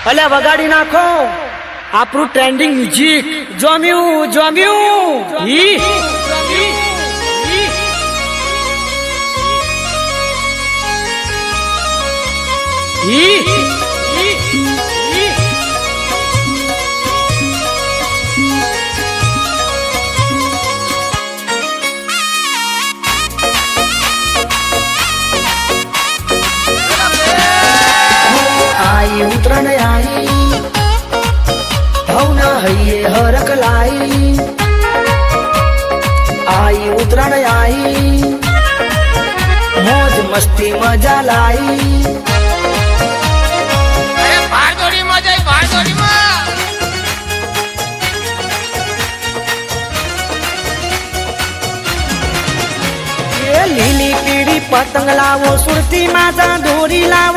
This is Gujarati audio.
અલ્યા વગાડી નાખો આપણું ટ્રેન્ડિંગ મ્યુઝિક જોમ્યું જોમ્યું आई उतरण आई भवना हइये हरक लाई आई उतरण आई मौज मस्ती मजा लाई અરે ભાડદોડીમાં જાય ભાડદોડીમાં લીલી પીળી પતંગ લાવો સુરતી માતા દોરી લાવો